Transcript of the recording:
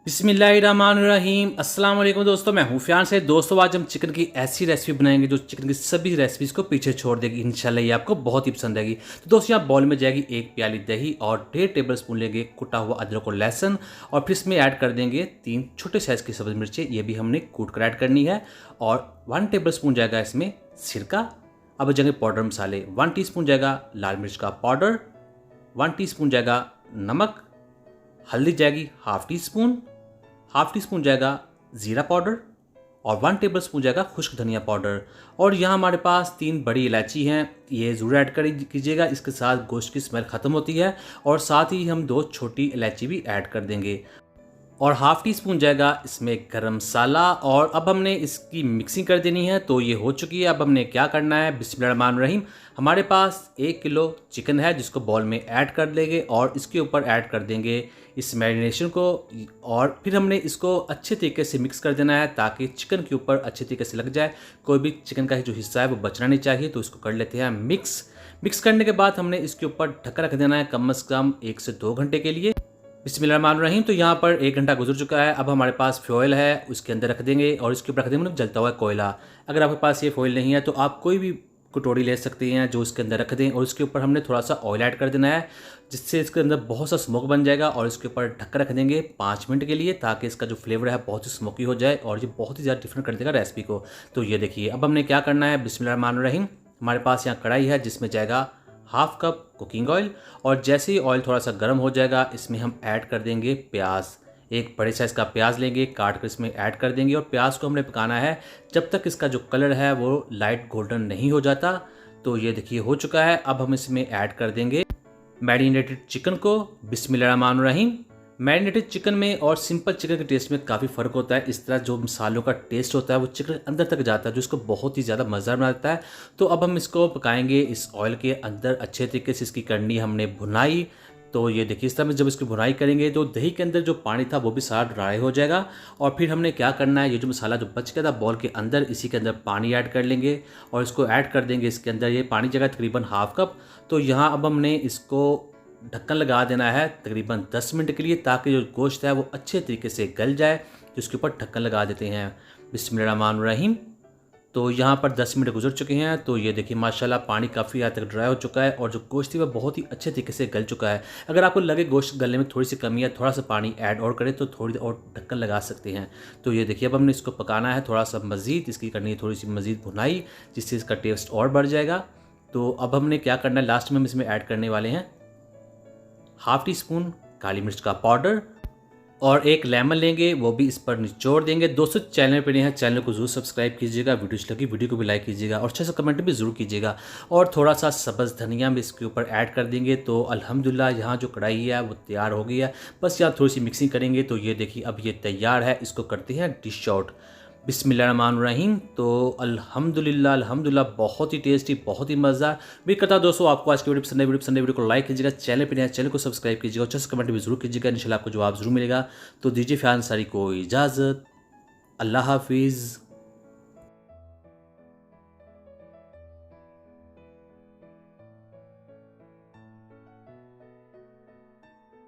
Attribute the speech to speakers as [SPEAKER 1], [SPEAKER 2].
[SPEAKER 1] बिस्मिल्लाहिर्रहमानिर्रहीम। अस्सलाम वालेकुम दोस्तों, मैं हूँ फियाज से। दोस्तों आज हम चिकन की ऐसी रेसिपी बनाएंगे जो चिकन की सभी रेसिपीज़ को पीछे छोड़ देगी। इंशाल्लाह ये आपको बहुत ही पसंद आएगी। तो दोस्तों यहाँ बॉल में जाएगी 1 प्याली दही और 1.5 टेबल स्पून लेंगे कुटा हुआ अदरक और लहसुन, और फिर इसमें ऐड कर देंगे 3 छोटे साइज़ की सब्ज़ मिर्चें, ये भी हमने कूट कर ऐड करनी है। और 1 टेबल स्पून जाएगा इसमें सिरका। अब जाएंगे पाउडर मसाले, 1 टीस्पून जाएगा लाल मिर्च का पाउडर, 1 टीस्पून जाएगा नमक, हल्दी जाएगी हाफ टी स्पून जाएगा ज़ीरा पाउडर, और 1 टेबल स्पून जाएगा खुश्क धनिया पाउडर। और यहाँ हमारे पास 3 बड़ी इलायची हैं, ये ज़रूर ऐड कर कीजिएगा, इसके साथ गोश्त की स्मेल ख़त्म होती है। और साथ ही हम 2 छोटी इलायची भी ऐड कर देंगे, और हाफ टी स्पून जाएगा इसमें गरम मसाला। और अब हमने इसकी मिक्सिंग कर देनी है। तो ये हो चुकी है। अब हमने क्या करना है, बिस्मिल्लाहिर्रहमानिर्रहीम। हमारे पास 1 किलो चिकन है जिसको बॉल में ऐड कर देंगे, और इसके ऊपर ऐड कर देंगे इस मैरिनेशन को, और फिर हमने इसको अच्छे तरीके से मिक्स कर देना है ताकि चिकन के ऊपर अच्छे तरीके से लग जाए। कोई भी चिकन का जो हिस्सा है वो बचना नहीं चाहिए। तो इसको कर लेते हैं मिक्स करने के बाद हमने इसके ऊपर ढक्कन रख देना है कम से कम 1 से 2 घंटे के लिए। बिस्मिल्लाहिर्रहमानिर्रहीम। तो यहाँ पर 1 घंटा गुजर चुका है। अब हमारे पास फॉइल है, उसके अंदर रख देंगे, और इसके ऊपर रख देंगे जलता हुआ कोयला। अगर आपके पास ये फॉइल नहीं है तो आप कोई भी कटोरी ले सकते हैं जो इसके अंदर रख दें, और इसके ऊपर हमने थोड़ा सा ऑयल ऐड कर देना है जिससे इसके अंदर बहुत सा स्मोक बन जाएगा। और इसके ऊपर ढक्कन रख देंगे 5 मिनट के लिए ताकि इसका जो फ्लेवर है बहुत ही स्मोकी हो जाए, और ये बहुत ही ज़्यादा डिफरेंट कर देगा रेसिपी को। तो ये देखिए अब हमने क्या करना है, बिस्मिल्लाहिर्रहमानिर्रहीम। हमारे पास यहाँ कढ़ाई है जिसमें जाएगा हाफ कप कुकिंग ऑयल, और जैसे ही ऑयल थोड़ा सा गर्म हो जाएगा इसमें हम ऐड कर देंगे प्याज। एक बड़े साइज़ का प्याज लेंगे, काट कर इसमें ऐड कर देंगे, और प्याज को हमने पकाना है जब तक इसका जो कलर है वो लाइट गोल्डन नहीं हो जाता। तो ये देखिए हो चुका है। अब हम इसमें ऐड कर देंगे मैरिनेटेड चिकन को। बिस्मिल्लाहिर्रहमानिर्रहीम। मैरिनेटेड चिकन में और सिंपल चिकन के टेस्ट में काफ़ी फ़र्क होता है। इस तरह जो मसालों का टेस्ट होता है वो चिकन अंदर तक जाता है, जो इसको बहुत ही ज़्यादा मज़ेदार बना देता है। तो अब हम इसको पकाएंगे इस ऑयल के अंदर। अच्छे तरीके से इसकी करनी हमने भुनाई। तो ये देखिए इस तरह जब इसकी भुनाई करेंगे तो दही के अंदर जो पानी था वो भी सारा ड्राई हो जाएगा। और फिर हमने क्या करना है, ये जो मसाला जो बच गया था बॉल के अंदर, इसी के अंदर पानी ऐड कर लेंगे, और इसको ऐड कर देंगे इसके अंदर। ये पानी जगह तकरीबन हाफ कप। तो यहाँ अब हमने इसको ढक्कन लगा देना है तकरीबन 10 मिनट के लिए ताकि जो गोश्त है वो अच्छे तरीके से गल जाए। तो इसके ऊपर ढक्कन लगा देते हैं। बिस्मिल्लाहिर्रहमानिर्रहीम। तो यहाँ पर 10 मिनट गुजर चुके हैं। तो ये देखिए माशाल्लाह पानी काफ़ी हद तक ड्राई हो चुका है, और जो गोश्त थी वह बहुत ही अच्छे तरीके से गल चुका है। अगर आपको लगे गोश्त गलने में थोड़ी सी कमी है, थोड़ा सा पानी ऐड और करें तो थोड़ी और ढक्कन लगा सकते हैं। तो ये देखिए अब हमने इसको पकाना है थोड़ा सा मज़ीद, इसकी करनी है थोड़ी सी मज़ीद भुनाई जिससे इसका टेस्ट और बढ़ जाएगा। तो अब हमने क्या करना है, लास्ट में हम इसमें ऐड करने वाले हैं हाफ टी स्पून काली मिर्च का पाउडर, और 1 लेमन लेंगे वो भी इस पर निचोड़ देंगे। दोस्तों चैनल पर नए हैं, चैनल को जरूर सब्सक्राइब कीजिएगा, वीडियो अच्छी लगी वीडियो को भी लाइक कीजिएगा, और अच्छे से कमेंट भी जरूर कीजिएगा। और थोड़ा सा सब्ज़ धनिया भी इसके ऊपर ऐड कर देंगे। तो अल्हम्दुलिल्लाह यहाँ जो कढ़ाई है वो तैयार हो गई है। बस यहाँ थोड़ी सी मिक्सिंग करेंगे। तो ये देखिए अब ये तैयार है, इसको करते हैं डिश आउट। बिस्मिल्लाहिर्रहमानिर्रहीम। तो अल्हम्दुलिल्लाह बहुत ही टेस्टी, बहुत ही मज़ेदार। भी करता दोस्तों आपको आज की वीडियो पसंद है, वीडियो को लाइक कीजिएगा, चैनल पर नया चैनल को सब्सक्राइब कीजिएगा, अच्छे से कमेंट भी जरूर कीजिएगा, इंशाल्लाह आपको जवाब जरूर मिलेगा। तो दीजिए फियाज अंसारी को इजाज़त। अल्लाह हाफिज़।